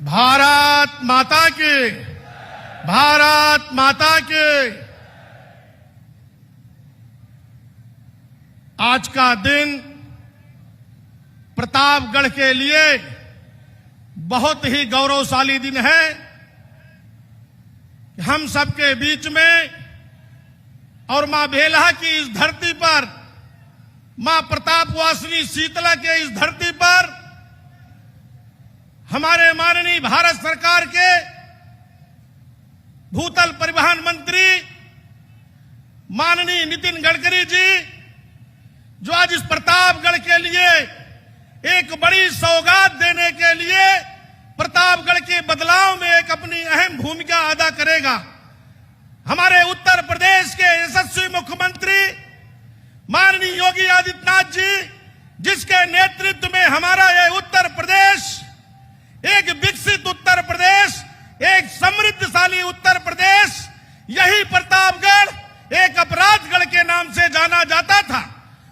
भारत माता की, भारत माता की। आज का दिन प्रतापगढ़ के लिए बहुत ही गौरवशाली दिन है। हम सबके बीच में और मां बेलहा की इस धरती पर, मां प्रतापवासिनी शीतला के इस धरती पर हमारे माननीय भारत सरकार के भूतल परिवहन मंत्री माननीय नितिन गडकरी जी, जो आज इस प्रतापगढ़ के लिए एक बड़ी सौगात देने के लिए प्रतापगढ़ के बदलाव में एक अपनी अहम भूमिका अदा करेगा। हमारे उत्तर प्रदेश के यशस्वी मुख्यमंत्री माननीय योगी आदित्यनाथ जी, जिसके नेतृत्व में हमारा यह उत्तर प्रदेश एक विकसित उत्तर प्रदेश, एक समृद्धशाली उत्तर प्रदेश, यही प्रतापगढ़ एक अपराधगढ़ के नाम से जाना जाता था।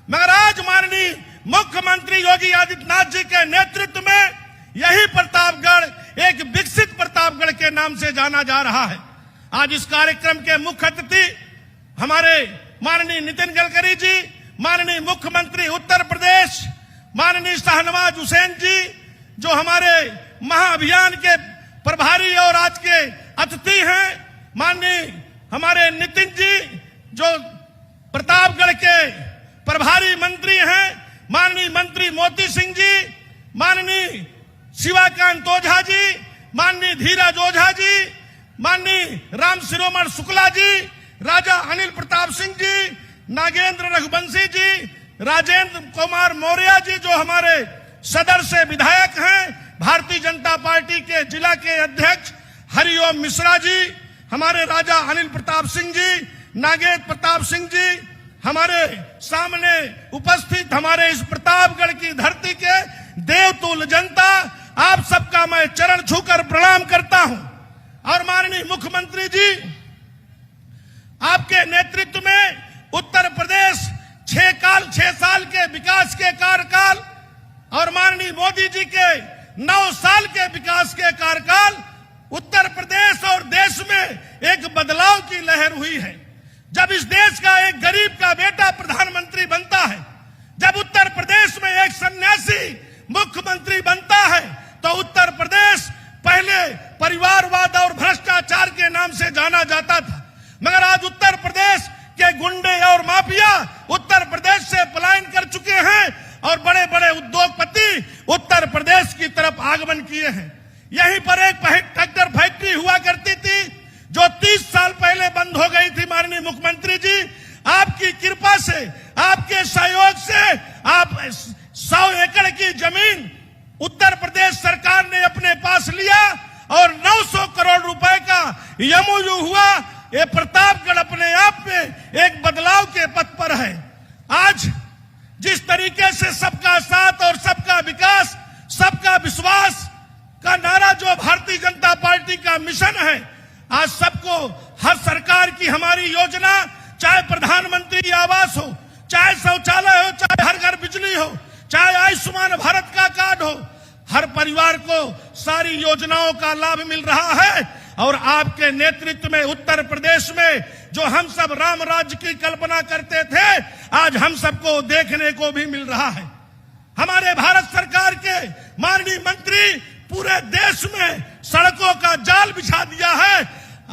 मगर आज माननीय मुख्यमंत्री योगी आदित्यनाथ जी के नेतृत्व में यही प्रतापगढ़ एक विकसित प्रतापगढ़ के नाम से जाना जा रहा है। आज इस कार्यक्रम के मुख्य अतिथि हमारे माननीय नितिन गडकरी जी, माननीय मुख्यमंत्री उत्तर प्रदेश माननीय शाहनवाज हुसैन जी, जो हमारे महाअभियान के प्रभारी और आज के अतिथि हैं, माननीय हमारे नितिन जी, जो प्रतापगढ़ के प्रभारी मंत्री हैं, माननीय मंत्री मोती सिंह जी, माननीय शिवाकांत ओझा जी, माननीय धीरज ओझा जी, माननीय राम शिरोमण शुक्ला जी, राजा अनिल प्रताप सिंह जी, नागेंद्र रघुवंशी जी, राजेंद्र कुमार मौर्य जी, जो हमारे सदर से विधायक हैं, भारतीय जनता पार्टी के जिला के अध्यक्ष हरिओम मिश्रा जी, हमारे राजा अनिल प्रताप सिंह जी, नागेंद्र प्रताप सिंह जी, हमारे सामने उपस्थित हमारे इस प्रतापगढ़ की धरती के देवतुल्य जनता, आप सबका मैं चरण छूकर प्रणाम करता हूं। और माननीय मुख्यमंत्री जी, आपके नेतृत्व में उत्तर प्रदेश 6 साल के विकास के कार्यकाल और माननीय मोदी जी के 9 साल के विकास के कार्यकाल, उत्तर प्रदेश और देश में एक बदलाव की लहर हुई है। जब इस देश का एक गरीब का बेटा प्रधानमंत्री बनता है, जब उत्तर प्रदेश में एक सन्यासी मुख्यमंत्री बनता है, तो उत्तर प्रदेश पहले परिवारवाद और भ्रष्टाचार के नाम से जाना जाता था। मगर आज उत्तर प्रदेश के गुंडे और माफिया उत्तर प्रदेश से पलायन कर चुके हैं और बड़े बड़े उद्योगपति उत्तर प्रदेश की तरफ आगमन किए हैं। यहीं पर एक ट्रैक्टर फैक्ट्री हुआ करती थी, जो 30 साल पहले बंद हो गई थी। माननीय मुख्यमंत्री जी, आपकी कृपा से, आपके सहयोग से आप 100 एकड़ की जमीन उत्तर प्रदेश सरकार ने अपने पास लिया और 900 करोड़ रुपए का एमओयू हुआ। ये प्रतापगढ़ अपने आप में एक बदलाव के पथ पर है। आज जिस तरीके से सबका साथ और सबका विकास, सबका विश्वास का नारा जो भारतीय जनता पार्टी का मिशन है, आज सबको हर सरकार की हमारी योजना, चाहे प्रधानमंत्री आवास हो, चाहे शौचालय हो, चाहे हर घर बिजली हो, चाहे आयुष्मान भारत का कार्ड हो, हर परिवार को सारी योजनाओं का लाभ मिल रहा है। और आपके नेतृत्व में उत्तर प्रदेश में जो हम सब राम राज्य की कल्पना करते थे, आज हम सबको देखने को भी मिल रहा है। हमारे भारत सरकार के माननीय मंत्री पूरे देश में सड़कों का जाल बिछा दिया है।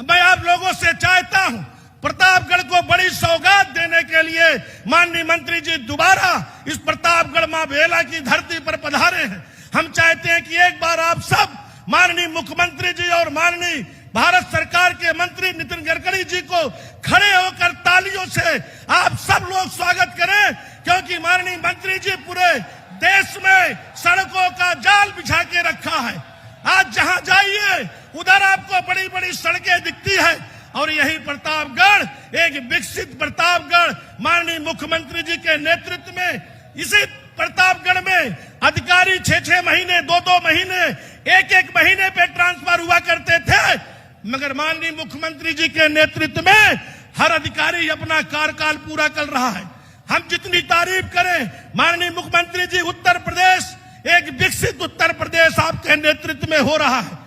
मैं आप लोगों से चाहता हूं, प्रतापगढ़ को बड़ी सौगात देने के लिए माननीय मंत्री जी दोबारा इस प्रतापगढ़ मां बेला की धरती पर पधारे हैं। हम चाहते हैं कि एक बार आप सब माननीय मुख्यमंत्री जी और माननीय भारत सरकार के मंत्री नितिन गडकरी जी को खड़े होकर तालियों से आप सब लोग स्वागत करें, क्योंकि माननीय मंत्री जी पूरे देश में सड़कों का जाल बिछा के रखा है। आज जहां जाइए उधर आपको बड़ी बड़ी सड़कें दिखती है और यही प्रतापगढ़ एक विकसित प्रतापगढ़ माननीय मुख्यमंत्री जी के नेतृत्व में, इसी प्रतापगढ़ में अधिकारी 6 महीने, 2 महीने, 1 महीने पे ट्रांसफर हुआ करते थे। मगर माननीय मुख्यमंत्री जी के नेतृत्व में हर अधिकारी अपना कार्यकाल पूरा कर रहा है। हम जितनी तारीफ करें माननीय मुख्यमंत्री जी, उत्तर प्रदेश एक विकसित उत्तर प्रदेश आपके नेतृत्व में हो रहा है।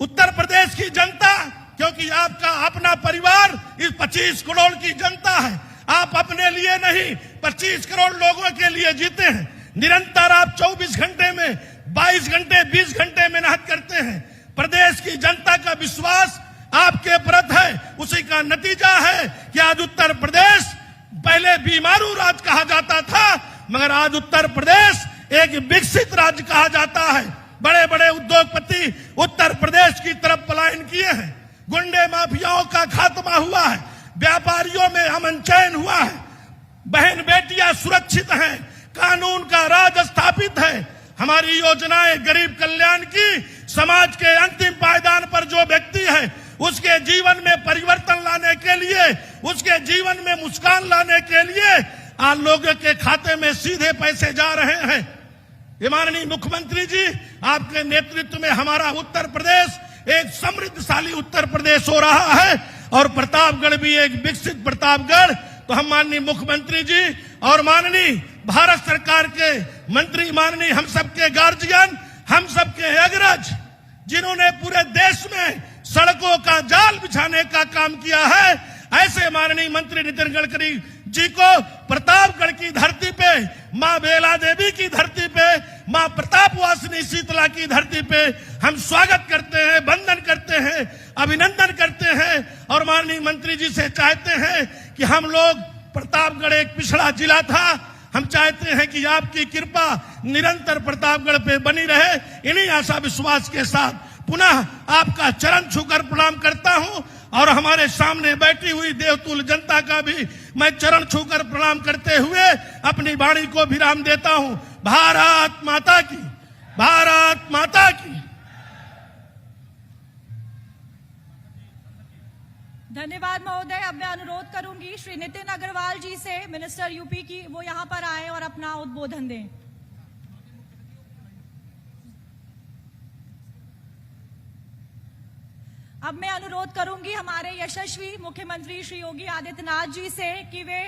उत्तर प्रदेश की जनता, क्योंकि आपका अपना परिवार इस 25 करोड़ की जनता है, आप अपने लिए नहीं 25 करोड़ लोगों के लिए जीते हैं। निरंतर आप 24 घंटे में 22 घंटे 20 घंटे मेहनत करते हैं। प्रदेश की जनता का विश्वास आपके प्रति है, उसी का नतीजा है कि आज उत्तर प्रदेश, पहले बीमारू राज्य कहा जाता था, मगर आज उत्तर प्रदेश एक विकसित राज्य कहा जाता है। बड़े बड़े उद्योगपति उत्तर प्रदेश की तरफ पलायन किए हैं, गुंडे माफियाओं का खात्मा हुआ है, व्यापारियों में अमन चैन हुआ है, बहन बेटियां सुरक्षित हैं, कानून का राज स्थापित है। हमारी योजनाएं गरीब कल्याण की, समाज के अंतिम पायदान पर जो व्यक्ति है उसके जीवन में परिवर्तन लाने के लिए, उसके जीवन में मुस्कान लाने के लिए आज लोगों के खाते में सीधे पैसे जा रहे हैं। माननीय मुख्यमंत्री जी, आपके नेतृत्व में हमारा उत्तर प्रदेश एक समृद्धशाली उत्तर प्रदेश हो रहा है और प्रतापगढ़ भी एक विकसित प्रतापगढ़। तो हम माननीय मुख्यमंत्री जी और माननीय भारत सरकार के मंत्री, माननीय हम सबके गार्जियन, हम सबके अग्रज, जिन्होंने पूरे देश में सड़कों का जाल बिछाने का काम किया है, ऐसे माननीय मंत्री नितिन गडकरी जी को प्रतापगढ़ की धरती पे, मां बेला देवी की धरती पे, मां प्रतापवासिनी शीतला की धरती पे हम स्वागत करते हैं, वंदन करते हैं, अभिनंदन करते हैं। और माननीय मंत्री जी से चाहते हैं कि हम लोग, प्रतापगढ़ एक पिछड़ा जिला था, हम चाहते हैं कि आपकी कृपा निरंतर प्रतापगढ़ पे बनी रहे। इन्हीं आशा विश्वास के साथ पुनः आपका चरण छूकर प्रणाम करता हूं और हमारे सामने बैठी हुई देवतुल्य जनता का भी मैं चरण छूकर प्रणाम करते हुए अपनी वाणी को विराम देता हूं। भारत माता की, भारत माता की। धन्यवाद महोदय। अब मैं अनुरोध करूंगी श्री नितिन अग्रवाल जी से, मिनिस्टर यूपी की, वो यहां पर आए और अपना उद्बोधन दें। अब मैं अनुरोध करूंगी हमारे यशस्वी मुख्यमंत्री श्री योगी आदित्यनाथ जी से कि वे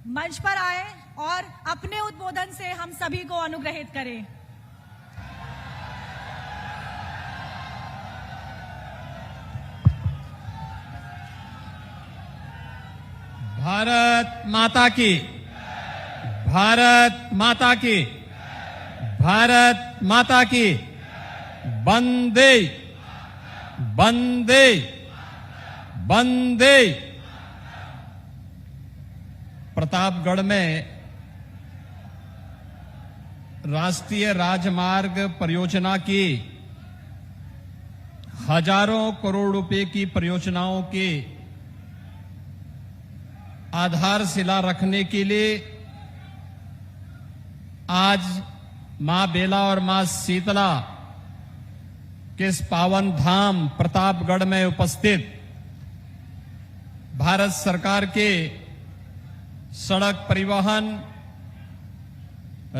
मंच पर आए और अपने उद्बोधन से हम सभी को अनुग्रहित करें। भारत माता की, भारत माता की, भारत माता की। वंदे वंदे वंदे। प्रतापगढ़ में राष्ट्रीय राजमार्ग परियोजना की हजारों करोड़ रुपए की परियोजनाओं के आधारशिला रखने के लिए आज मां बेला और मां शीतला के इस पावन धाम प्रतापगढ़ में उपस्थित भारत सरकार के सड़क परिवहन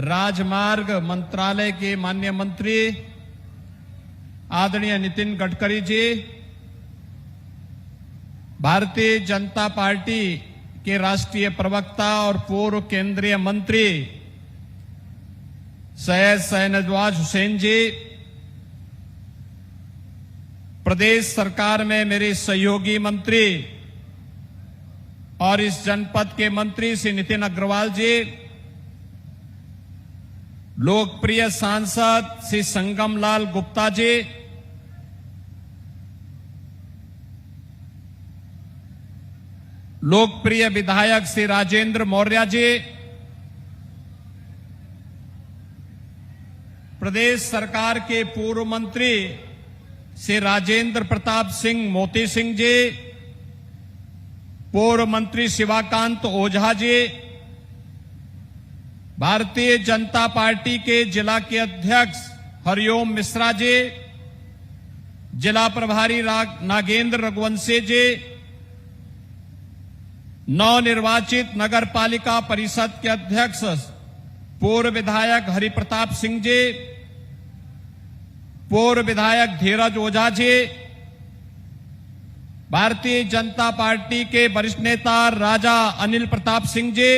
राजमार्ग मंत्रालय के माननीय मंत्री आदरणीय नितिन गडकरी जी, भारतीय जनता पार्टी के राष्ट्रीय प्रवक्ता और पूर्व केंद्रीय मंत्री सैयद शहनवाज हुसैन जी, प्रदेश सरकार में मेरे सहयोगी मंत्री और इस जनपद के मंत्री श्री नितिन अग्रवाल जी, लोकप्रिय सांसद श्री संगम लाल गुप्ता जी, लोकप्रिय विधायक श्री राजेंद्र मौर्य जी, प्रदेश सरकार के पूर्व मंत्री श्री राजेंद्र प्रताप सिंह मोती सिंह जी, पूर्व मंत्री शिवाकांत ओझा जी, भारतीय जनता पार्टी के जिला के अध्यक्ष हरिओम मिश्रा जी, जिला प्रभारी नागेंद्र रघुवंशी जी, नवनिर्वाचित नगर पालिका परिषद के अध्यक्ष पूर्व विधायक हरिप्रताप सिंह जी, पूर्व विधायक धीरज ओझा जी, भारतीय जनता पार्टी के वरिष्ठ नेता राजा अनिल प्रताप सिंह जी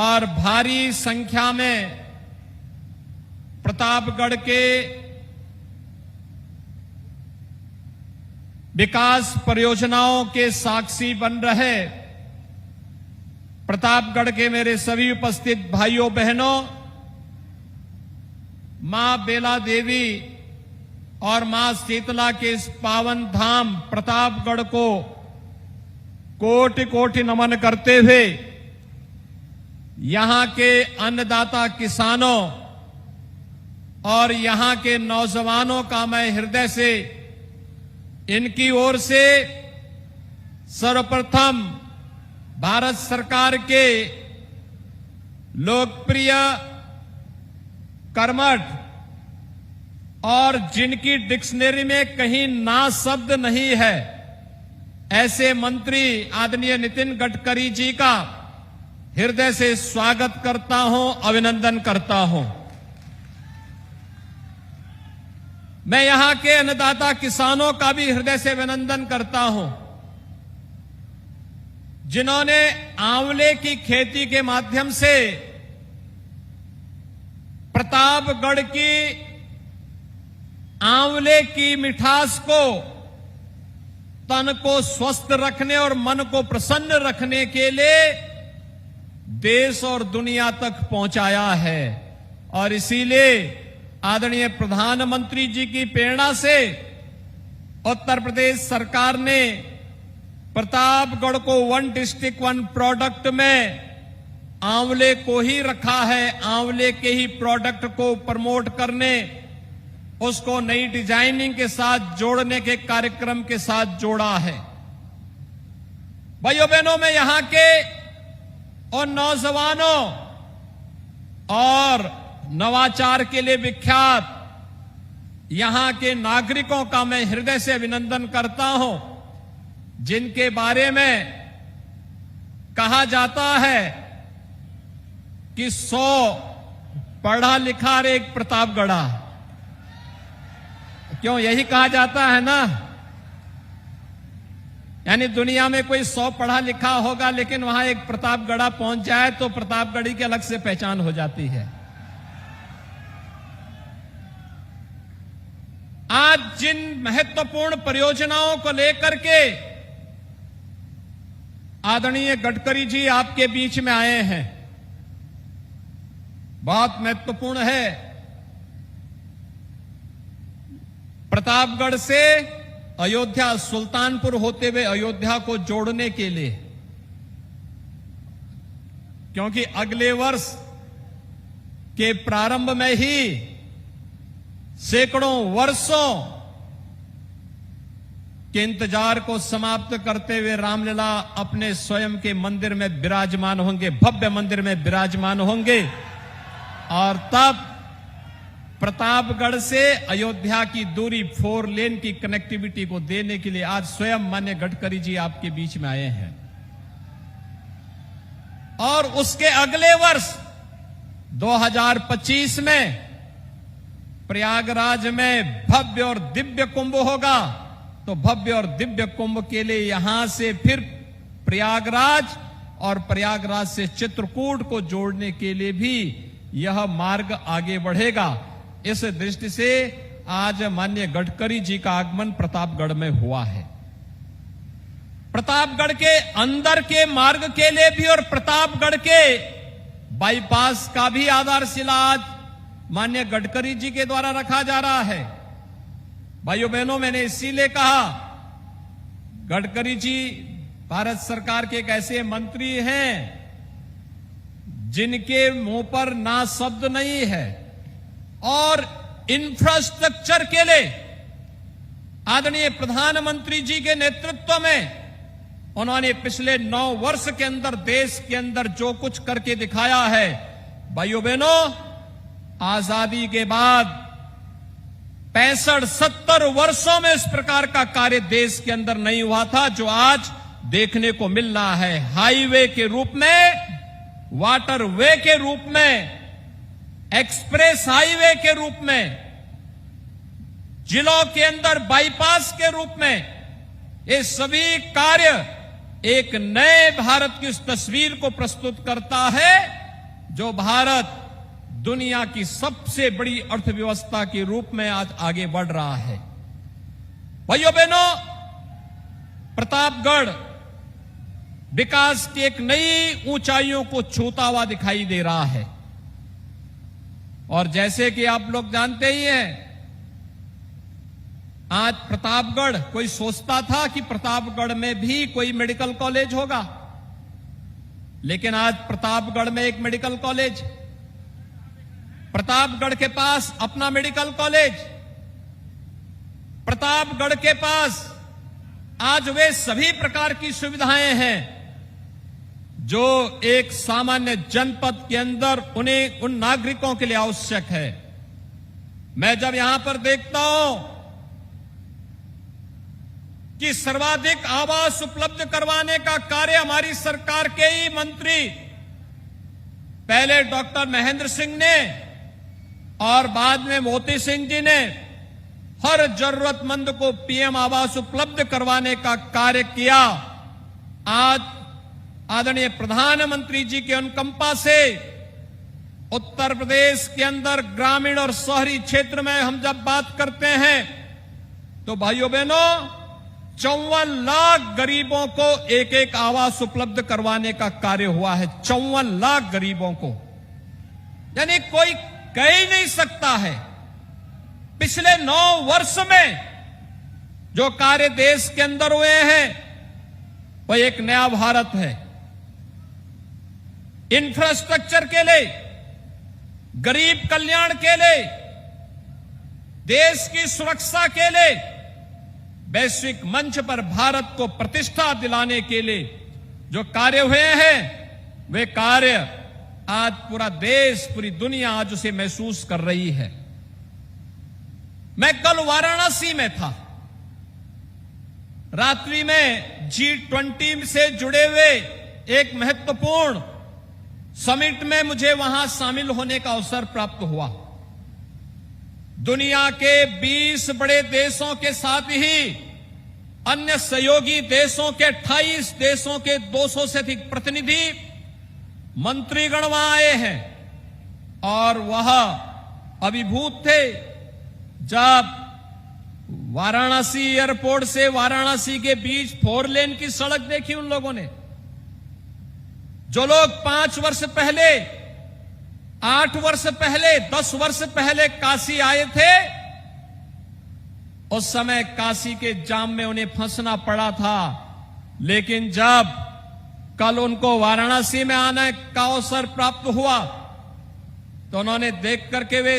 और भारी संख्या में प्रतापगढ़ के विकास परियोजनाओं के साक्षी बन रहे प्रतापगढ़ के मेरे सभी उपस्थित भाइयों बहनों, मां बेला देवी और मां शीतला के इस पावन धाम प्रतापगढ़ को कोटि कोटि नमन करते हुए यहां के अन्नदाता किसानों और यहां के नौजवानों का मैं हृदय से इनकी ओर से सर्वप्रथम भारत सरकार के लोकप्रिय, कर्मठ और जिनकी डिक्शनरी में कहीं ना शब्द नहीं है, ऐसे मंत्री आदरणीय नितिन गडकरी जी का हृदय से स्वागत करता हूं, अभिनंदन करता हूं। मैं यहां के अन्नदाता किसानों का भी हृदय से अभिनंदन करता हूं, जिन्होंने आंवले की खेती के माध्यम से प्रतापगढ़ की आंवले की मिठास को, तन को स्वस्थ रखने और मन को प्रसन्न रखने के लिए देश और दुनिया तक पहुंचाया है। और इसीलिए आदरणीय प्रधानमंत्री जी की प्रेरणा से उत्तर प्रदेश सरकार ने प्रतापगढ़ को 1 डिस्ट्रिक्ट 1 प्रोडक्ट में आंवले को ही रखा है। आंवले के ही प्रोडक्ट को प्रमोट करने, उसको नई डिजाइनिंग के साथ जोड़ने के कार्यक्रम के साथ जोड़ा है। भाइयों बहनों, मैं यहां के और नौजवानों और नवाचार के लिए विख्यात यहां के नागरिकों का मैं हृदय से अभिनंदन करता हूं, जिनके बारे में कहा जाता है कि 100 पढ़ा लिखा और एक प्रतापगढ़ा। क्यों, यही कहा जाता है ना? यानी दुनिया में कोई 100 पढ़ा लिखा होगा, लेकिन वहां एक प्रतापगढ़ा पहुंच जाए तो प्रतापगढ़ी की अलग से पहचान हो जाती है। आज जिन महत्वपूर्ण परियोजनाओं को लेकर के आदरणीय गडकरी जी आपके बीच में आए हैं, बहुत महत्वपूर्ण है। प्रतापगढ़ से अयोध्या, सुल्तानपुर होते हुए अयोध्या को जोड़ने के लिए, क्योंकि अगले वर्ष के प्रारंभ में ही सैकड़ों वर्षों के इंतजार को समाप्त करते हुए रामलला अपने स्वयं के मंदिर में विराजमान होंगे, भव्य मंदिर में विराजमान होंगे। और तब प्रतापगढ़ से अयोध्या की दूरी 4 लेन की कनेक्टिविटी को देने के लिए आज स्वयं माननीय गडकरी जी आपके बीच में आए हैं। और उसके अगले वर्ष 2025 में प्रयागराज में भव्य और दिव्य कुंभ होगा। तो भव्य और दिव्य कुंभ के लिए यहां से फिर प्रयागराज और प्रयागराज से चित्रकूट को जोड़ने के लिए भी यह मार्ग आगे बढ़ेगा। इस दृष्टि से आज माननीय गडकरी जी का आगमन प्रतापगढ़ में हुआ है। प्रतापगढ़ के अंदर के मार्ग के लिए भी और प्रतापगढ़ के बाईपास का भी आधारशिला आज माननीय गडकरी जी के द्वारा रखा जा रहा है। भाइयों बहनों, मैंने इसीलिए कहा, गडकरी जी भारत सरकार के एक ऐसे मंत्री हैं जिनके मुंह पर ना शब्द नहीं है। और इंफ्रास्ट्रक्चर के लिए आदरणीय प्रधानमंत्री जी के नेतृत्व में उन्होंने पिछले 9 वर्ष के अंदर देश के अंदर जो कुछ करके दिखाया है। भाइयों बहनों, आजादी के बाद 65-70 वर्षों में इस प्रकार का कार्य देश के अंदर नहीं हुआ था जो आज देखने को मिल रहा है। हाईवे के रूप में, वाटरवे के रूप में, एक्सप्रेस हाईवे के रूप में, जिलों के अंदर बाईपास के रूप में, ये सभी कार्य एक नए भारत की उस तस्वीर को प्रस्तुत करता है जो भारत दुनिया की सबसे बड़ी अर्थव्यवस्था के रूप में आज आगे बढ़ रहा है। भाइयों बहनों, प्रतापगढ़ विकास की एक नई ऊंचाइयों को छूता हुआ दिखाई दे रहा है। और जैसे कि आप लोग जानते ही हैं, आज प्रतापगढ़, कोई सोचता था कि प्रतापगढ़ में भी कोई मेडिकल कॉलेज होगा, लेकिन आज प्रतापगढ़ में एक मेडिकल कॉलेज, प्रतापगढ़ के पास अपना मेडिकल कॉलेज, प्रतापगढ़ के पास आज वे सभी प्रकार की सुविधाएं हैं जो एक सामान्य जनपद के अंदर उन्हें, उन नागरिकों के लिए आवश्यक है। मैं जब यहां पर देखता हूं कि सर्वाधिक आवास उपलब्ध करवाने का कार्य हमारी सरकार के ही मंत्री, पहले डॉक्टर महेंद्र सिंह ने और बाद में मोती सिंह जी ने हर जरूरतमंद को पीएम आवास उपलब्ध करवाने का कार्य किया। आज आदरणीय प्रधानमंत्री जी के अनुकंपा से उत्तर प्रदेश के अंदर ग्रामीण और शहरी क्षेत्र में हम जब बात करते हैं तो भाइयों बहनों 54 लाख गरीबों को एक एक आवास उपलब्ध करवाने का कार्य हुआ है। 54 लाख गरीबों को, यानी कोई कह ही नहीं सकता है पिछले 9 वर्ष में जो कार्य देश के अंदर हुए हैं वह एक नया भारत है। इंफ्रास्ट्रक्चर के लिए, गरीब कल्याण के लिए, देश की सुरक्षा के लिए, वैश्विक मंच पर भारत को प्रतिष्ठा दिलाने के लिए जो कार्य हुए हैं वे कार्य आज पूरा देश, पूरी दुनिया आज उसे महसूस कर रही है। मैं कल वाराणसी में था, रात्रि में G20 से जुड़े हुए एक महत्वपूर्ण समिट में मुझे वहां शामिल होने का अवसर प्राप्त हुआ। दुनिया के 20 बड़े देशों के साथ ही अन्य सहयोगी देशों के 28 देशों के 200 से अधिक प्रतिनिधि मंत्रीगण वहां आए हैं और वह अभिभूत थे जब वाराणसी एयरपोर्ट से वाराणसी के बीच 4 लेन की सड़क देखी उन लोगों ने। जो लोग 5 वर्ष पहले, 8 वर्ष पहले, 10 वर्ष पहले काशी आए थे, उस समय काशी के जाम में उन्हें फंसना पड़ा था, लेकिन जब कल उनको वाराणसी में आने का अवसर प्राप्त हुआ तो उन्होंने देख करके वे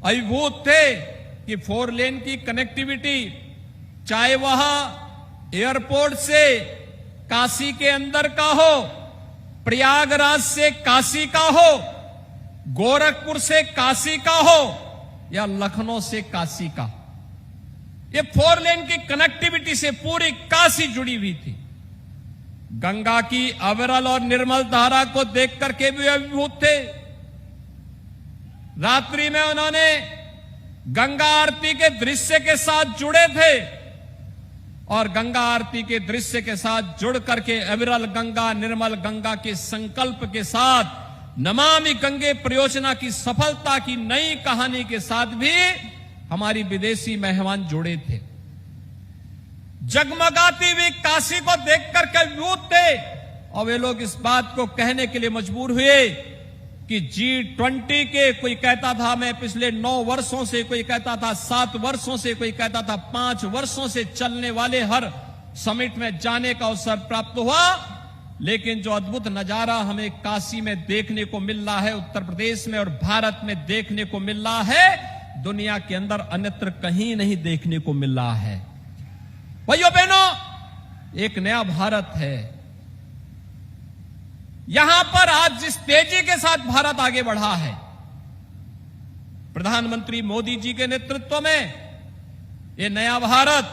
अभिभूत थे कि 4 लेन की कनेक्टिविटी, चाहे वह एयरपोर्ट से काशी के अंदर का हो, प्रयागराज से काशी का हो, गोरखपुर से काशी का हो या लखनऊ से काशी का, ये 4 लेन की कनेक्टिविटी से पूरी काशी जुड़ी हुई थी। गंगा की अविरल और निर्मल धारा को देख करके भी अभिभूत थे। रात्रि में उन्होंने गंगा आरती के दृश्य के साथ जुड़े थे और गंगा आरती के दृश्य के साथ जुड़ करके अविरल गंगा, निर्मल गंगा के संकल्प के साथ नमामि गंगे परियोजना की सफलता की नई कहानी के साथ भी हमारी विदेशी मेहमान जुड़े थे। जगमगाती हुई काशी को देखकर के अभिभूत थे और वे लोग इस बात को कहने के लिए मजबूर हुए कि G20 के, कोई कहता था मैं पिछले 9 वर्षों से, कोई कहता था 7 वर्षों से, कोई कहता था 5 वर्षों से चलने वाले हर समिट में जाने का अवसर प्राप्त हुआ, लेकिन जो अद्भुत नजारा हमें काशी में देखने को मिल रहा है, उत्तर प्रदेश में और भारत में देखने को मिल रहा है, दुनिया के अंदर अन्यत्र कहीं नहीं देखने को मिल रहा है। भाइयों बहनों, एक नया भारत है। यहां पर आज जिस तेजी के साथ भारत आगे बढ़ा है, प्रधानमंत्री मोदी जी के नेतृत्व में यह नया भारत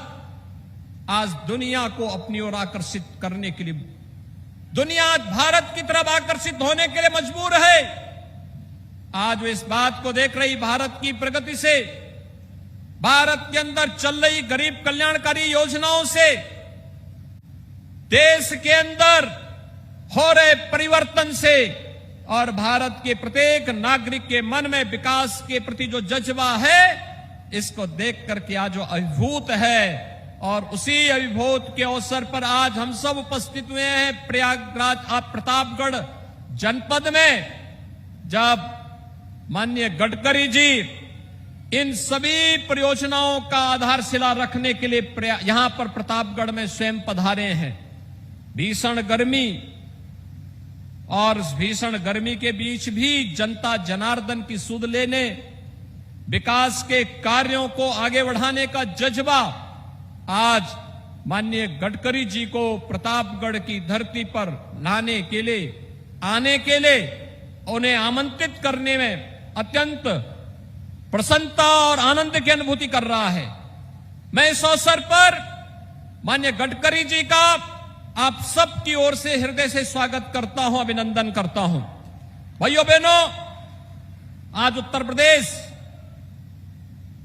आज दुनिया को अपनी ओर आकर्षित करने के लिए, दुनिया आज भारत की तरफ आकर्षित होने के लिए मजबूर है। आज वे इस बात को देख रही, भारत की प्रगति से, भारत के अंदर चल रही गरीब कल्याणकारी योजनाओं से, देश के अंदर हो रहे परिवर्तन से और भारत के प्रत्येक नागरिक के मन में विकास के प्रति जो जज्बा है, इसको देख करके आज जो अभिभूत है और उसी अभिभूत के अवसर पर आज हम सब उपस्थित हुए हैं प्रयागराज प्रतापगढ़ जनपद में, जब माननीय गडकरी जी इन सभी परियोजनाओं का आधारशिला रखने के लिए यहां पर प्रतापगढ़ में स्वयं पधारे हैं। भीषण गर्मी और भीषण गर्मी के बीच भी जनता जनार्दन की सुध लेने, विकास के कार्यों को आगे बढ़ाने का जज्बा आज माननीय गडकरी जी को प्रतापगढ़ की धरती पर लाने के लिए, आने के लिए उन्हें आमंत्रित करने में अत्यंत प्रसन्नता और आनंद की अनुभूति कर रहा है। मैं इस अवसर पर माननीय गडकरी जी का आप सब की ओर से हृदय से स्वागत करता हूं, अभिनंदन करता हूं। भाइयों बहनों, आज उत्तर प्रदेश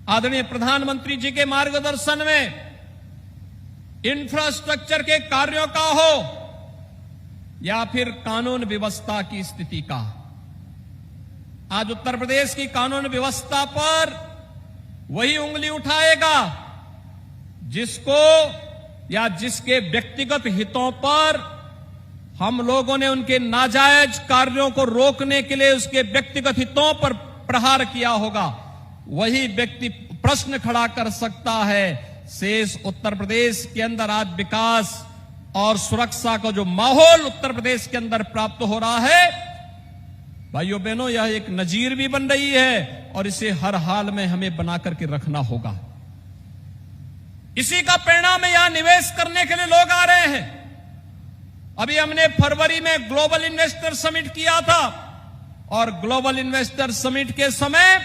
आदरणीय प्रधानमंत्री जी के मार्गदर्शन में इंफ्रास्ट्रक्चर के कार्यों का हो या फिर कानून व्यवस्था की स्थिति का, आज उत्तर प्रदेश की कानून व्यवस्था पर वही उंगली उठाएगा जिसको या जिसके व्यक्तिगत हितों पर हम लोगों ने उनके नाजायज कार्यों को रोकने के लिए उसके व्यक्तिगत हितों पर प्रहार किया होगा, वही व्यक्ति प्रश्न खड़ा कर सकता है शेष उत्तर प्रदेश के अंदर आज विकास और सुरक्षा का जो माहौल उत्तर प्रदेश के अंदर प्राप्त हो रहा है। भाइयों बहनों, यह एक नजीर भी बन रही है और इसे हर हाल में हमें बना करके रखना होगा। इसी का परिणाम यहां निवेश करने के लिए लोग आ रहे हैं। अभी हमने फरवरी में ग्लोबल इन्वेस्टर समिट किया था और ग्लोबल इन्वेस्टर समिट के समय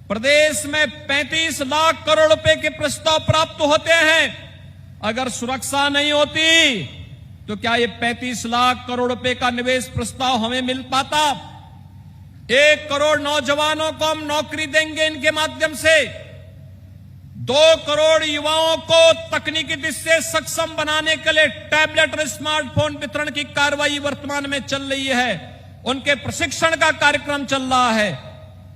प्रदेश में 35 लाख करोड़ रुपए के प्रस्ताव प्राप्त होते हैं। अगर सुरक्षा नहीं होती तो क्या ये 35 लाख करोड़ रुपए का निवेश प्रस्ताव हमें मिल पाता? 1 करोड़ नौजवानों को हम नौकरी देंगे इनके माध्यम से। 2 करोड़ युवाओं को तकनीकी दृष्टि से सक्षम बनाने के लिए टैबलेट और स्मार्टफोन वितरण की कार्रवाई वर्तमान में चल रही है। उनके प्रशिक्षण का कार्यक्रम चल रहा है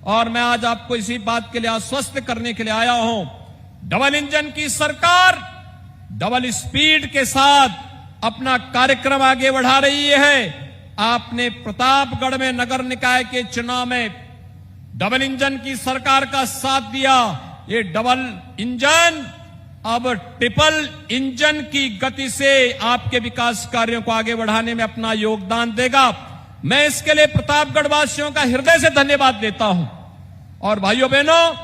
और मैं आज आपको इसी बात के लिए आश्वस्त करने के लिए आया हूं। डबल इंजन की सरकार डबल स्पीड के साथ अपना कार्यक्रम आगे बढ़ा रही है। आपने प्रतापगढ़ में नगर निकाय के चुनाव में डबल इंजन की सरकार का साथ दिया। ये डबल इंजन अब ट्रिपल इंजन की गति से आपके विकास कार्यों को आगे बढ़ाने में अपना योगदान देगा। मैं इसके लिए प्रतापगढ़ वासियों का हृदय से धन्यवाद देता हूं और भाइयों बहनों,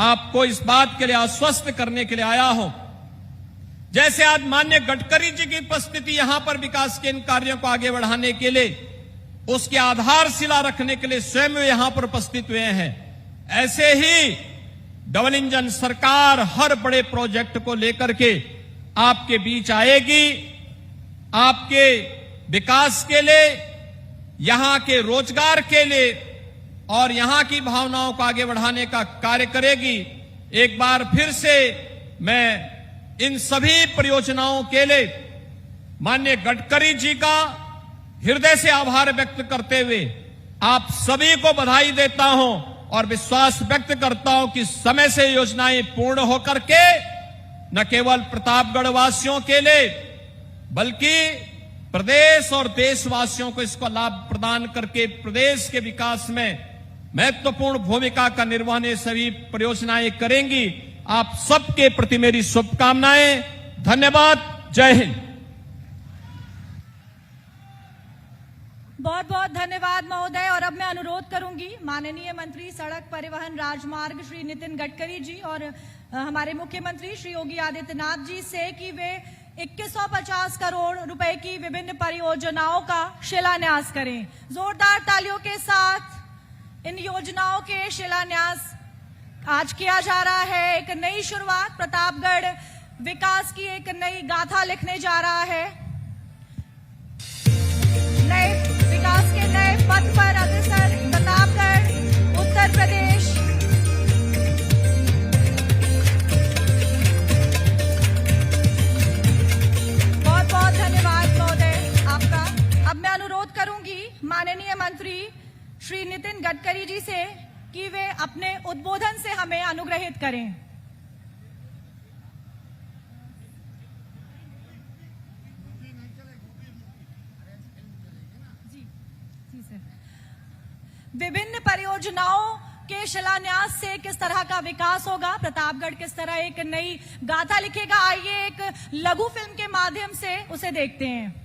आपको इस बात के लिए आश्वस्त करने के लिए आया हूं। जैसे आज माननीय गडकरी जी की उपस्थिति यहां पर विकास के इन कार्यों को आगे बढ़ाने के लिए, उसकी आधारशिला रखने के लिए स्वयं यहां पर उपस्थित हुए हैं, ऐसे ही डबल इंजन सरकार हर बड़े प्रोजेक्ट को लेकर के आपके बीच आएगी। आपके विकास के लिए, यहां के रोजगार के लिए और यहां की भावनाओं को आगे बढ़ाने का कार्य करेगी। एक बार फिर से मैं इन सभी परियोजनाओं के लिए माननीय गडकरी जी का हृदय से आभार व्यक्त करते हुए आप सभी को बधाई देता हूं और विश्वास व्यक्त करता हूं कि समय से योजनाएं पूर्ण होकर के न केवल प्रतापगढ़ वासियों के लिए बल्कि प्रदेश और देशवासियों को इसका लाभ प्रदान करके प्रदेश के विकास में महत्वपूर्ण भूमिका का निर्वहन ये सभी परियोजनाएं करेंगी। आप सबके प्रति मेरी शुभकामनाएं। धन्यवाद। जय हिंद। बहुत बहुत धन्यवाद महोदय। और अब मैं अनुरोध करूंगी माननीय मंत्री सड़क परिवहन राजमार्ग श्री नितिन गडकरी जी और हमारे मुख्यमंत्री श्री योगी आदित्यनाथ जी से कि वे 2150 करोड़ रुपए की विभिन्न परियोजनाओं का शिलान्यास करें। जोरदार तालियों के साथ इन योजनाओं के शिलान्यास आज किया जा रहा है। एक नई शुरुआत, प्रतापगढ़ विकास की एक नई गाथा लिखने जा रहा है। नए विकास के नए पथ पर अग्रसर प्रतापगढ़ उत्तर प्रदेश। बहुत बहुत धन्यवाद महोदय आपका। अब मैं अनुरोध करूंगी माननीय मंत्री श्री नितिन गडकरी जी से कि वे अपने उद्बोधन से हमें अनुग्रहित करें। विभिन्न परियोजनाओं के शिलान्यास से किस तरह का विकास होगा, प्रतापगढ़ किस तरह एक नई गाथा लिखेगा, आइए एक लघु फिल्म के माध्यम से उसे देखते हैं।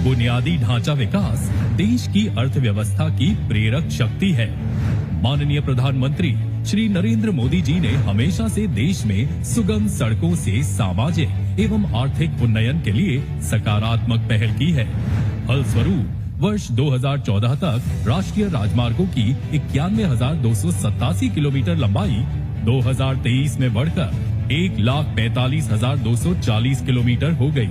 बुनियादी ढांचा विकास देश की अर्थव्यवस्था की प्रेरक शक्ति है। माननीय प्रधानमंत्री श्री नरेंद्र मोदी जी ने हमेशा से देश में सुगम सड़कों से सामाजिक एवं आर्थिक उन्नयन के लिए सकारात्मक पहल की है। फलस्वरूप वर्ष 2014 तक राष्ट्रीय राजमार्गों की 91,287 किलोमीटर लंबाई 2023 में बढ़कर 1,45,240 किलोमीटर हो गई।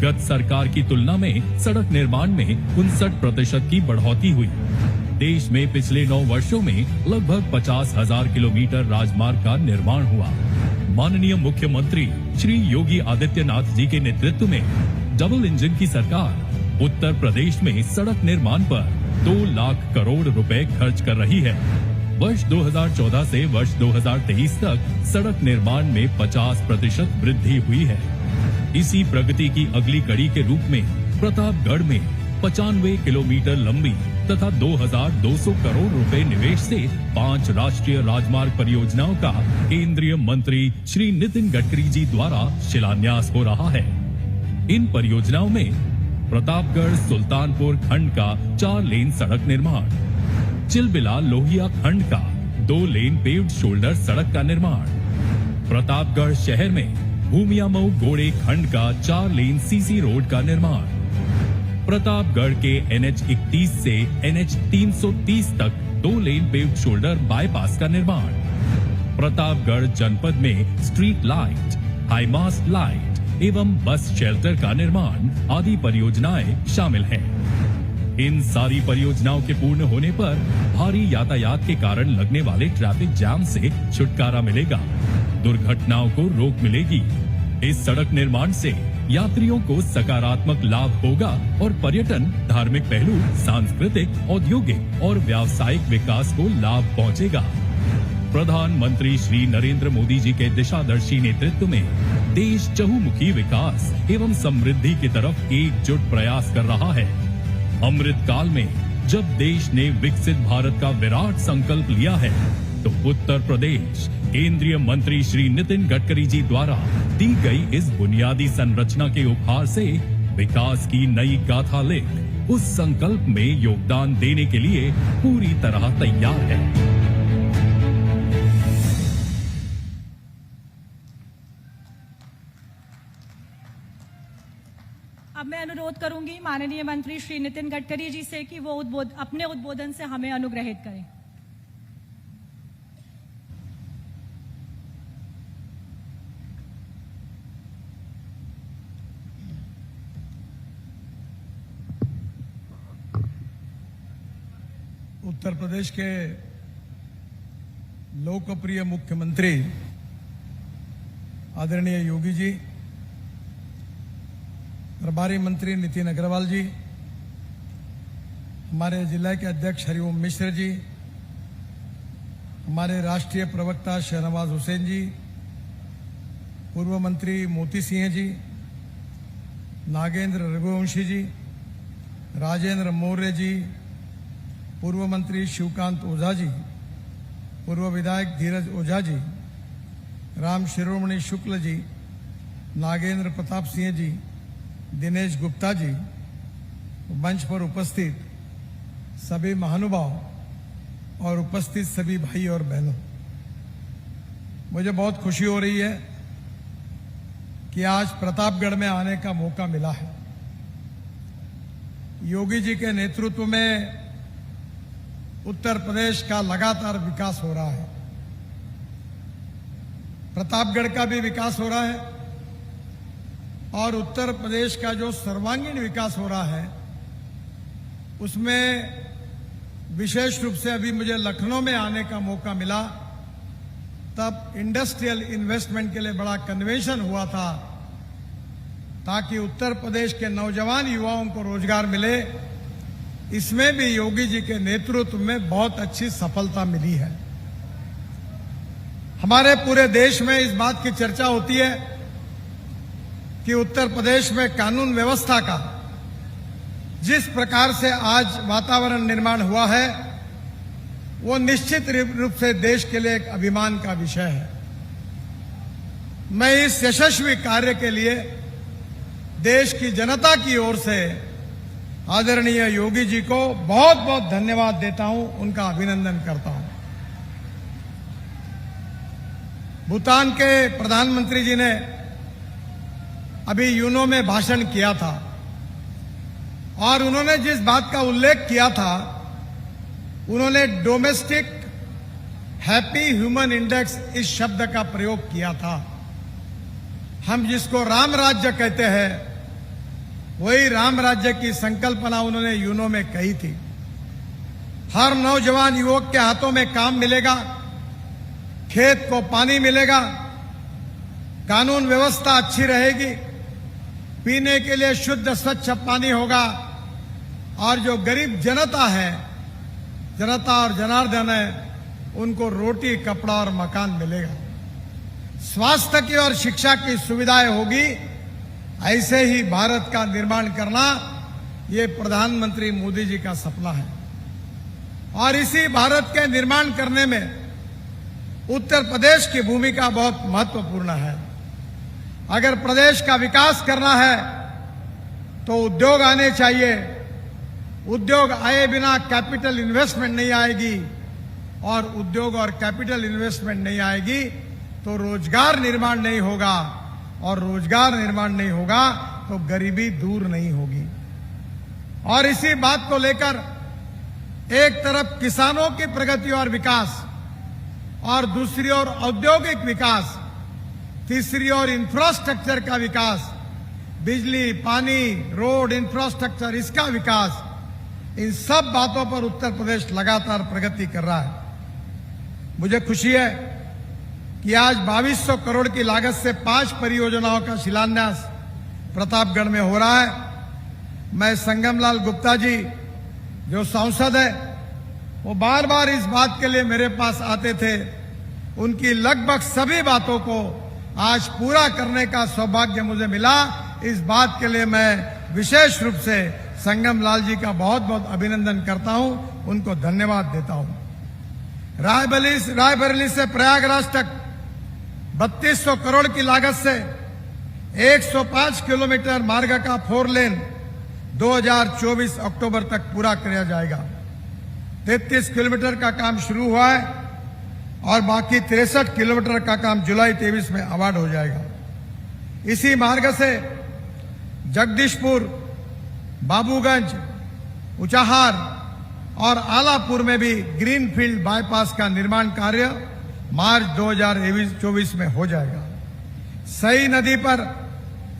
गत सरकार की तुलना में सड़क निर्माण में 59% की बढ़ोतरी हुई। देश में पिछले 9 वर्षों में लगभग 50,000 किलोमीटर राजमार्ग का निर्माण हुआ। माननीय मुख्यमंत्री श्री योगी आदित्यनाथ जी के नेतृत्व में डबल इंजन की सरकार उत्तर प्रदेश में सड़क निर्माण पर 2 लाख करोड़ रुपए खर्च कर रही है। वर्ष 2014 से वर्ष 2023 तक सड़क निर्माण में 50% वृद्धि हुई है। इसी प्रगति की अगली कड़ी के रूप में प्रतापगढ़ में 95 किलोमीटर लंबी तथा 2,200 करोड़ रुपए निवेश से 5 राष्ट्रीय राजमार्ग परियोजनाओं का केंद्रीय मंत्री श्री नितिन गडकरी जी द्वारा शिलान्यास हो रहा है। इन परियोजनाओं में प्रतापगढ़ सुल्तानपुर खंड का 4 लेन सड़क निर्माण, चिलबिला लोहिया खंड का 2 लेन पेव्ड शोल्डर सड़क का निर्माण, प्रतापगढ़ शहर में भूमियामऊ गोड़े खंड का 4 लेन सीसी रोड का निर्माण, प्रतापगढ़ के NH 31 से NH 330 तक 2 लेन पेव्ड शोल्डर बाईपास का निर्माण, प्रतापगढ़ जनपद में street light, high mast light एवं बस शेल्टर का निर्माण आदि परियोजनाएं शामिल हैं। इन सारी परियोजनाओं के पूर्ण होने पर भारी यातायात के कारण लगने वाले ट्रैफिक जाम से छुटकारा मिलेगा, दुर्घटनाओं को रोक मिलेगी। इस सड़क निर्माण से यात्रियों को सकारात्मक लाभ होगा और पर्यटन, धार्मिक पहलू, सांस्कृतिक, औद्योगिक और व्यावसायिक विकास को लाभ पहुंचेगा। प्रधानमंत्री श्री नरेंद्र मोदी जी के दिशादर्शी नेतृत्व में देश चहुमुखी विकास एवं समृद्धि की तरफ एकजुट प्रयास कर रहा है। अमृत काल में जब देश ने विकसित भारत का विराट संकल्प लिया है, तो उत्तर प्रदेश केंद्रीय मंत्री श्री नितिन गडकरी जी द्वारा दी गई इस बुनियादी संरचना के उपहार से विकास की नई गाथा लिख उस संकल्प में योगदान देने के लिए पूरी तरह तैयार है। अब मैं अनुरोध करूंगी माननीय मंत्री श्री नितिन गडकरी जी से कि वो अपने उद्बोधन से हमें अनुग्रहित करें। उत्तर प्रदेश के लोकप्रिय मुख्यमंत्री आदरणीय योगी जी, प्रभारी मंत्री नितिन अग्रवाल जी, हमारे जिला के अध्यक्ष हरिओम मिश्र जी, हमारे राष्ट्रीय प्रवक्ता शहनवाज हुसैन जी, पूर्व मंत्री मोती सिंह जी, नागेंद्र रघुवंशी जी, राजेंद्र मौर्य जी, पूर्व मंत्री शिवकांत ओझा जी, पूर्व विधायक धीरज ओझा जी, राम शिरोमणि शुक्ल जी, नागेंद्र प्रताप सिंह जी, दिनेश गुप्ता जी, मंच पर उपस्थित सभी महानुभाव और उपस्थित सभी भाई और बहनों, मुझे बहुत खुशी हो रही है कि आज प्रतापगढ़ में आने का मौका मिला है। योगी जी के नेतृत्व में उत्तर प्रदेश का लगातार विकास हो रहा है, प्रतापगढ़ का भी विकास हो रहा है और उत्तर प्रदेश का जो सर्वांगीण विकास हो रहा है उसमें विशेष रूप से अभी मुझे लखनऊ में आने का मौका मिला, तब इंडस्ट्रियल इन्वेस्टमेंट के लिए बड़ा कन्वेंशन हुआ था ताकि उत्तर प्रदेश के नौजवान युवाओं को रोजगार मिले। इसमें भी योगी जी के नेतृत्व में बहुत अच्छी सफलता मिली है। हमारे पूरे देश में इस बात की चर्चा होती है कि उत्तर प्रदेश में कानून व्यवस्था का जिस प्रकार से आज वातावरण निर्माण हुआ है वो निश्चित रूप से देश के लिए एक अभिमान का विषय है। मैं इस यशस्वी कार्य के लिए देश की जनता की ओर से आदरणीय योगी जी को बहुत बहुत धन्यवाद देता हूं, उनका अभिनंदन करता हूं। भूटान के प्रधानमंत्री जी ने अभी यूनो में भाषण किया था और उन्होंने जिस बात का उल्लेख किया था, उन्होंने डोमेस्टिक हैप्पी ह्यूमन इंडेक्स इस शब्द का प्रयोग किया था। हम जिसको राम राज्य कहते हैं वही राम राज्य की संकल्पना उन्होंने यूनो में कही थी। हर नौजवान युवक के हाथों में काम मिलेगा, खेत को पानी मिलेगा, कानून व्यवस्था अच्छी रहेगी, पीने के लिए शुद्ध स्वच्छ पानी होगा और जो गरीब जनता है, जनता और जनार्दन है, उनको रोटी, कपड़ा और मकान मिलेगा। स्वास्थ्य की और शिक्षा की सुविधाएं होगी। ऐसे ही भारत का निर्माण करना ये प्रधानमंत्री मोदी जी का सपना है और इसी भारत के निर्माण करने में उत्तर प्रदेश की भूमिका बहुत महत्वपूर्ण है। अगर प्रदेश का विकास करना है तो उद्योग आने चाहिए। उद्योग आए बिना कैपिटल इन्वेस्टमेंट नहीं आएगी और उद्योग और कैपिटल इन्वेस्टमेंट नहीं आएगी तो रोजगार निर्माण नहीं होगा और रोजगार निर्माण नहीं होगा तो गरीबी दूर नहीं होगी। और इसी बात को लेकर एक तरफ किसानों की प्रगति और विकास और दूसरी ओर औद्योगिक विकास, तीसरी ओर इंफ्रास्ट्रक्चर का विकास, बिजली, पानी, रोड, इंफ्रास्ट्रक्चर, इसका विकास, इन सब बातों पर उत्तर प्रदेश लगातार प्रगति कर रहा है। मुझे खुशी है कि आज 2200 करोड़ की लागत से 5 परियोजनाओं का शिलान्यास प्रतापगढ़ में हो रहा है। मैं संगमलाल गुप्ता जी जो सांसद है, वो बार बार इस बात के लिए मेरे पास आते थे। उनकी लगभग सभी बातों को आज पूरा करने का सौभाग्य मुझे मिला। इस बात के लिए मैं विशेष रूप से संगमलाल जी का बहुत बहुत अभिनंदन करता हूं, उनको धन्यवाद देता हूं। रायबरेली से प्रयागराज तक 3200 करोड़ की लागत से 105 किलोमीटर मार्ग का 4 लेन 2024 अक्टूबर तक पूरा किया जाएगा। 33 किलोमीटर का काम शुरू हुआ है और बाकी 63 किलोमीटर का काम जुलाई 23 में अवार्ड हो जाएगा। इसी मार्ग से जगदीशपुर, बाबूगंज, उचाहार और आलापुर में भी ग्रीनफील्ड बाईपास का निर्माण कार्य मार्च 2024 में हो जाएगा। सई नदी पर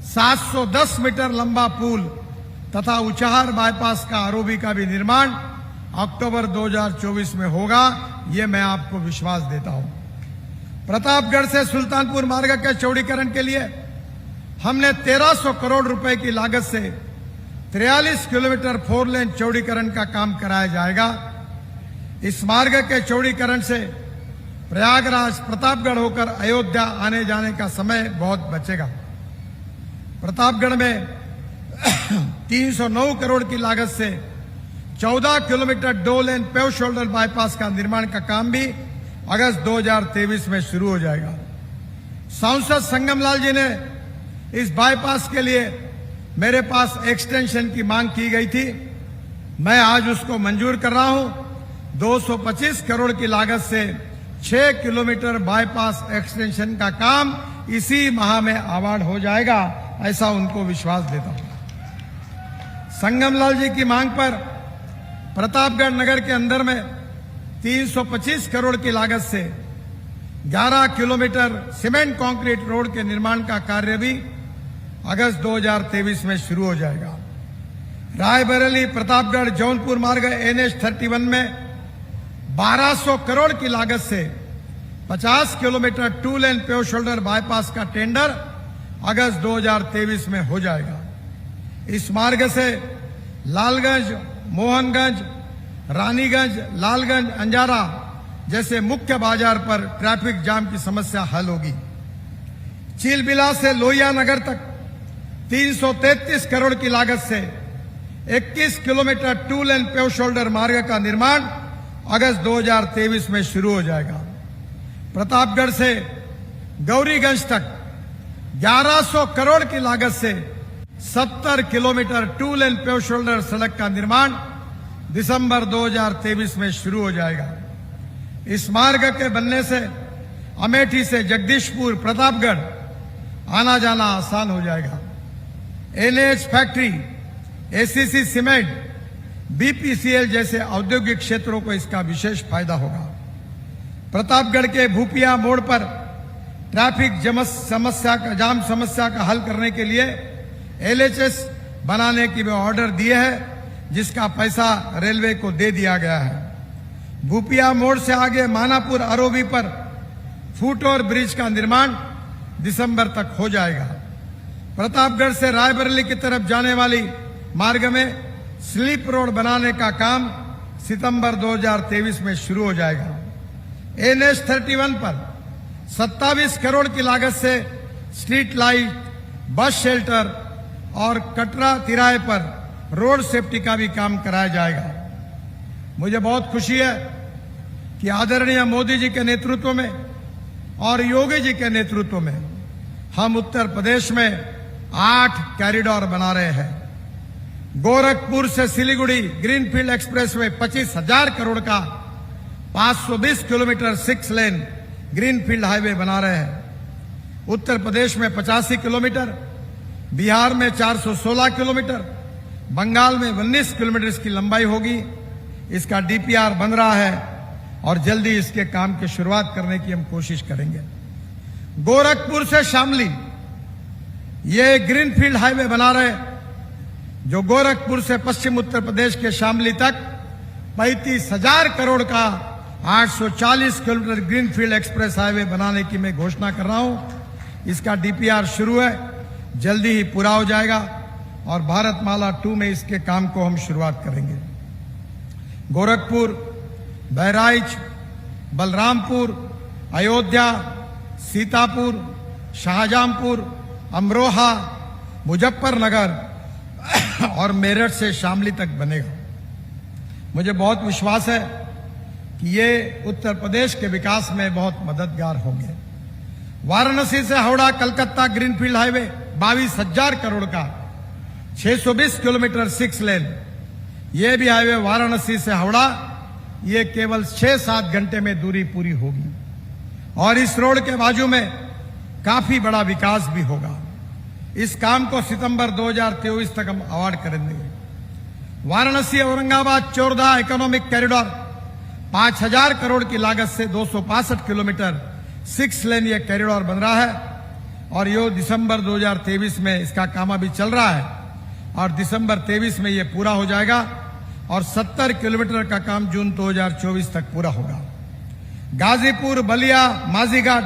710 मीटर लंबा पुल तथा उचाहार बाईपास का आरओबी का भी निर्माण अक्टूबर 2024 में होगा, ये मैं आपको विश्वास देता हूं। प्रतापगढ़ से सुल्तानपुर मार्ग के चौड़ीकरण के लिए हमने 1300 करोड़ रुपए की लागत से 43 किलोमीटर 4 लेन चौड़ीकरण का काम कराया जाएगा। इस मार्ग के चौड़ीकरण से प्रयागराज, प्रतापगढ़ होकर अयोध्या आने जाने का समय बहुत बचेगा। प्रतापगढ़ में 309 करोड़ की लागत से 14 किलोमीटर 2 लेन पेव शोल्डर बाईपास का निर्माण का काम भी अगस्त 2023 में शुरू हो जाएगा। सांसद संगमलाल जी ने इस बाईपास के लिए मेरे पास एक्सटेंशन की मांग की गई थी। मैं आज उसको मंजूर कर रहा हूं। 225 करोड़ की लागत से 6 किलोमीटर बाईपास एक्सटेंशन का काम इसी माह में अवार्ड हो जाएगा, ऐसा उनको विश्वास देता हूं। संगमलाल जी की मांग पर प्रतापगढ़ नगर के अंदर में 325 करोड़ की लागत से 11 किलोमीटर सीमेंट कंक्रीट रोड के निर्माण का कार्य भी अगस्त 2023 में शुरू हो जाएगा। रायबरेली प्रतापगढ़ जौनपुर मार्ग NH 31 में 1200 करोड़ की लागत से 50 किलोमीटर 2 लेन पेव शोल्डर बाईपास का टेंडर अगस्त 2023 में हो जाएगा। इस मार्ग से लालगंज, मोहनगंज, रानीगंज, लालगंज, अंजारा जैसे मुख्य बाजार पर ट्रैफिक जाम की समस्या हल होगी। चीलबिला से लोहिया नगर तक 333 करोड़ की लागत से 21 किलोमीटर 2 लेन पेव शोल्डर मार्ग का निर्माण अगस्त 2023 में शुरू हो जाएगा। प्रतापगढ़ से गौरीगंज तक 1100 करोड़ की लागत से 70 किलोमीटर 2 लेन पेव शोल्डर सड़क का निर्माण दिसंबर 2023 में शुरू हो जाएगा। इस मार्ग के बनने से अमेठी से जगदीशपुर प्रतापगढ़ आना जाना आसान हो जाएगा। NH factory, ACC cement, BPCL जैसे औद्योगिक क्षेत्रों को इसका विशेष फायदा होगा। प्रतापगढ़ के भूपिया मोड़ पर ट्रैफिक जाम समस्या का हल करने के लिए एलएचएस बनाने की वे ऑर्डर दिए हैं, जिसका पैसा रेलवे को दे दिया गया है। भूपिया मोड़ से आगे मानापुर आरओबी पर फुट ओवर ब्रिज का निर्माण दिसंबर तक हो जाएगा। प्रतापगढ़ से रायबरेली की तरफ जाने वाली मार्ग में स्लीप रोड बनाने का काम सितंबर 2023 में शुरू हो जाएगा। एनएच 31 पर 27 करोड़ की लागत से स्ट्रीट लाइट, बस शेल्टर और कटरा तिराहे पर रोड सेफ्टी का भी काम कराया जाएगा। मुझे बहुत खुशी है कि आदरणीय मोदी जी के नेतृत्व में और योगी जी के नेतृत्व में हम उत्तर प्रदेश में 8 कॉरिडोर बना रहे हैं। गोरखपुर से सिलीगुड़ी ग्रीनफील्ड एक्सप्रेसवे 25,000 करोड़ का 520 किलोमीटर 6 लेन ग्रीनफील्ड हाईवे बना रहे हैं। उत्तर प्रदेश में 85 किलोमीटर, बिहार में 416 किलोमीटर, बंगाल में 19 किलोमीटर इसकी लंबाई होगी। इसका डीपीआर बन रहा है और जल्दी इसके काम की शुरुआत करने की हम कोशिश करेंगे। गोरखपुर से शामली ये ग्रीनफील्ड हाईवे बना रहे, जो गोरखपुर से पश्चिम उत्तर प्रदेश के शामली तक 35,000 करोड़ का 840 किलोमीटर ग्रीनफील्ड एक्सप्रेस हाईवे बनाने की मैं घोषणा कर रहा हूं। इसका डीपीआर शुरू है, जल्दी ही पूरा हो जाएगा और भारतमाला 2 में इसके काम को हम शुरुआत करेंगे। गोरखपुर, बहराइच, बलरामपुर, अयोध्या, सीतापुर, शाहजहांपुर, अमरोहा, मुजफ्फरनगर और मेरठ से शामली तक बनेगा। मुझे बहुत विश्वास है कि ये उत्तर प्रदेश के विकास में बहुत मददगार होंगे। वाराणसी से हावड़ा कलकत्ता ग्रीनफील्ड हाईवे 22,000 करोड़ का 620 किलोमीटर 6 लेन, ये भी हाईवे वाराणसी से हावड़ा, ये केवल 6-7 घंटे में दूरी पूरी होगी और इस रोड के बाजू में काफी बड़ा विकास भी होगा। इस काम को सितंबर 2023 तक हम अवार्ड करेंगे। वाराणसी औरंगाबाद चौरदा इकोनॉमिक कॉरिडोर 5,000 करोड़ की लागत से 265 किलोमीटर 6 लेन ये कॉरिडोर बन रहा है और ये दिसंबर 2023 में इसका काम अभी चल रहा है और दिसंबर 23 में ये पूरा हो जाएगा और 70 किलोमीटर का काम जून 2024 तक पूरा होगा। गाजीपुर बलिया माझीघाट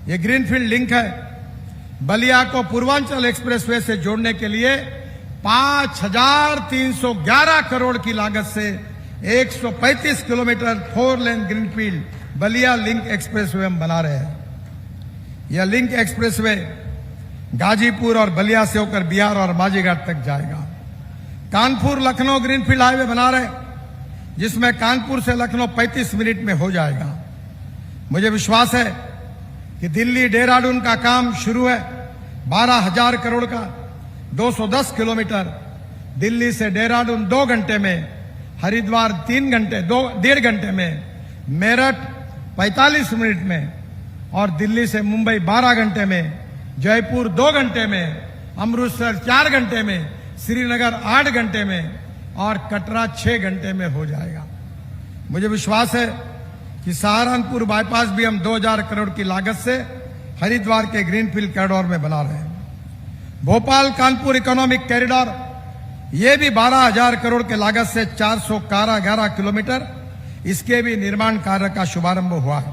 ये ग्रीनफील्ड लिंक है। बलिया को पूर्वांचल एक्सप्रेसवे से जोड़ने के लिए 5,311 करोड़ की लागत से 135 kilometre 4 lane greenfield Ballia link expressway हम बना रहे हैं। यह लिंक एक्सप्रेसवे गाजीपुर और बलिया से होकर बिहार और माझीघाट तक जाएगा। कानपुर लखनऊ ग्रीनफील्ड हाईवे बना रहे, जिसमें कानपुर से लखनऊ 35 मिनट में हो जाएगा। मुझे विश्वास है कि दिल्ली देहरादून का काम शुरू है। 12,000 करोड़ का 210 किलोमीटर दिल्ली से देहरादून 2 घंटे में, हरिद्वार 3 घंटे 1.5 घंटे में, मेरठ 45 मिनट में और दिल्ली से मुंबई 12 घंटे में, जयपुर 2 घंटे में, अमृतसर 4 घंटे में, श्रीनगर 8 घंटे में और कटरा 6 घंटे में हो जाएगा। मुझे विश्वास है कि सहारनपुर बाईपास भी हम 2,000 करोड़ की लागत से हरिद्वार के ग्रीनफील्ड कॉरिडोर में बना रहे हैं। भोपाल कानपुर इकोनॉमिक कॉरिडोर ये भी 12,000 करोड़ के लागत से 411 किलोमीटर, इसके भी निर्माण कार्य का शुभारंभ हुआ है।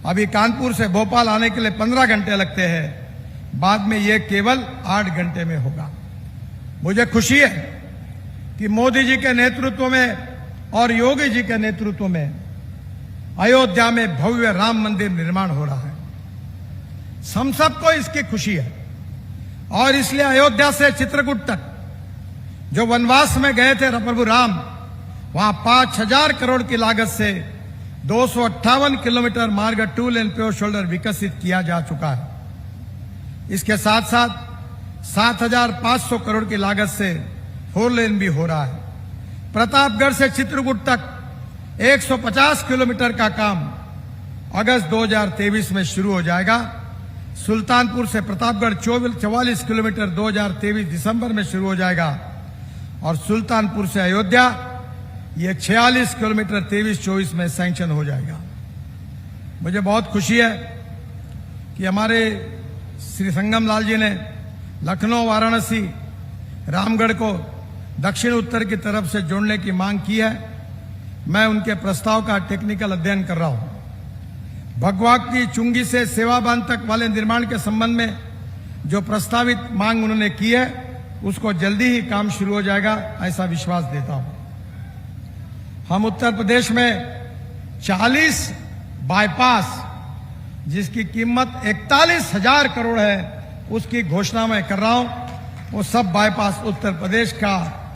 अभी कानपुर से भोपाल आने के लिए 15 घंटे लगते हैं, बाद में ये केवल 8 घंटे में होगा। मुझे खुशी है कि मोदी जी के नेतृत्व में और योगी जी के नेतृत्व में अयोध्या में भव्य राम मंदिर निर्माण हो रहा है। हम सबको इसकी खुशी है और इसलिए अयोध्या से चित्रकूट तक जो वनवास में गए थे प्रभु राम, वहां 5,000 करोड़ की लागत से 258 किलोमीटर मार्ग 2 लेन प्योर शोल्डर विकसित किया जा चुका है। इसके साथ साथ 7,500 करोड़ की लागत से 4 लेन भी हो रहा है। प्रतापगढ़ से चित्रकूट तक 150 किलोमीटर का काम अगस्त 2023 में शुरू हो जाएगा। सुल्तानपुर से प्रतापगढ़ 44 किलोमीटर 2023 दिसंबर में शुरू हो जाएगा और सुल्तानपुर से अयोध्या ये 46 किलोमीटर 23-24 में सैंक्शन हो जाएगा। मुझे बहुत खुशी है कि हमारे श्री संगम लाल जी ने लखनऊ, वाराणसी, रामगढ़ को दक्षिण उत्तर की तरफ से जोड़ने की मांग की है। मैं उनके प्रस्ताव का टेक्निकल अध्ययन कर रहा हूं। भगवा की चुंगी से सेवा बांध तक वाले निर्माण के संबंध में जो प्रस्तावित मांग उन्होंने की है उसको जल्दी ही काम शुरू हो जाएगा, ऐसा विश्वास देता हूं। हम उत्तर प्रदेश में 40 बाईपास जिसकी कीमत 41,000 करोड़ है उसकी घोषणा मैं कर रहा हूं। वो सब बाईपास उत्तर प्रदेश का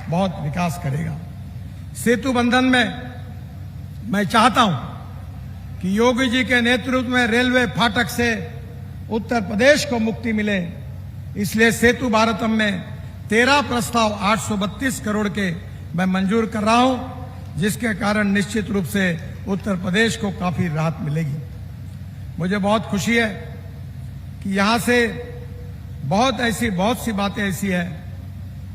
बहुत विकास करेगा। सेतु बंधन में मैं चाहता हूं कि योगी जी के नेतृत्व में रेलवे फाटक से उत्तर प्रदेश को मुक्ति मिले, इसलिए सेतु भारतम में 13 प्रस्ताव 832 करोड़ के मैं मंजूर कर रहा हूं, जिसके कारण निश्चित रूप से उत्तर प्रदेश को काफी राहत मिलेगी। मुझे बहुत खुशी है कि यहां से बहुत सी बातें ऐसी है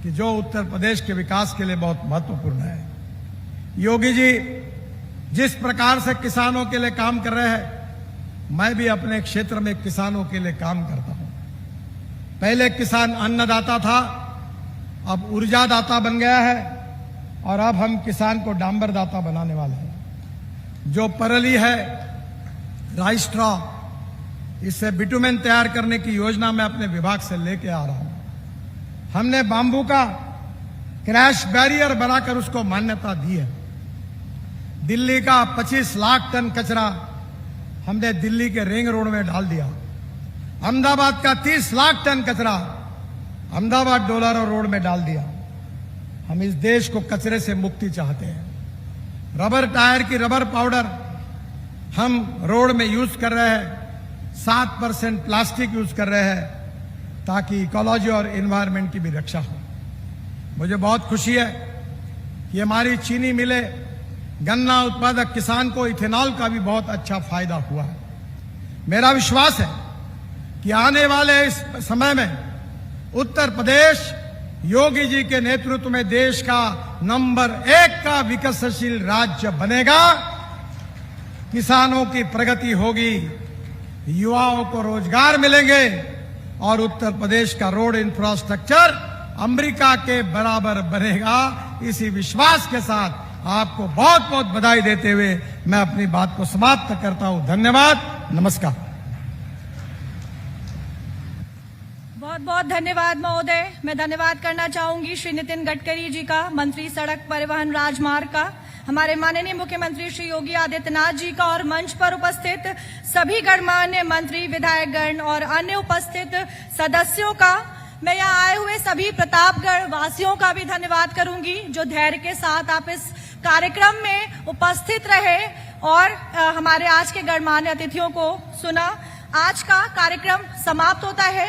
कि जो उत्तर प्रदेश के विकास के लिए बहुत महत्वपूर्ण है। योगी जी जिस प्रकार से किसानों के लिए काम कर रहे हैं, मैं भी अपने क्षेत्र में किसानों के लिए काम करता हूं। पहले किसान अन्नदाता था, अब ऊर्जादाता बन गया है और अब हम किसान को डांबरदाता बनाने वाले हैं। जो परली है, राइस स्ट्रॉ, इससे बिटुमेन तैयार करने की योजना मैं अपने विभाग से लेके आ रहा हूं। हमने बांबू का क्रैश बैरियर बनाकर उसको मान्यता दी है। दिल्ली का 25 लाख टन कचरा हमने दिल्ली के रिंग रोड में डाल दिया। अहमदाबाद का 30 लाख टन कचरा अहमदाबाद डोलारो रोड में डाल दिया। हम इस देश को कचरे से मुक्ति चाहते हैं। रबर टायर की रबर पाउडर हम रोड में यूज कर रहे हैं, 7% प्लास्टिक यूज कर रहे हैं ताकि इकोलॉजी और एनवायरनमेंट की भी रक्षा हो। मुझे बहुत खुशी है कि हमारी चीनी मिले, गन्ना उत्पादक किसान को इथेनॉल का भी बहुत अच्छा फायदा हुआ है। मेरा विश्वास है कि आने वाले इस समय में उत्तर प्रदेश योगी जी के नेतृत्व में देश का नंबर 1 का विकसनशील राज्य बनेगा। किसानों की प्रगति होगी, युवाओं को रोजगार मिलेंगे और उत्तर प्रदेश का रोड इंफ्रास्ट्रक्चर अमेरिका के बराबर बनेगा। इसी विश्वास के साथ आपको बहुत बहुत बधाई देते हुए मैं अपनी बात को समाप्त करता हूं। धन्यवाद, नमस्कार। बहुत बहुत धन्यवाद महोदय। मैं धन्यवाद करना चाहूंगी श्री नितिन गडकरी जी का, मंत्री सड़क परिवहन राजमार्ग का, हमारे माननीय मुख्यमंत्री श्री योगी आदित्यनाथ जी का और मंच पर उपस्थित सभी गणमान्य मंत्री, विधायकगण और अन्य उपस्थित सदस्यों का। मैं यहाँ आए हुए सभी प्रतापगढ़ वासियों का भी धन्यवाद करूंगी जो धैर्य के साथ आप इस कार्यक्रम में उपस्थित रहे और हमारे आज के गणमान्य अतिथियों को सुना। आज का कार्यक्रम समाप्त होता है।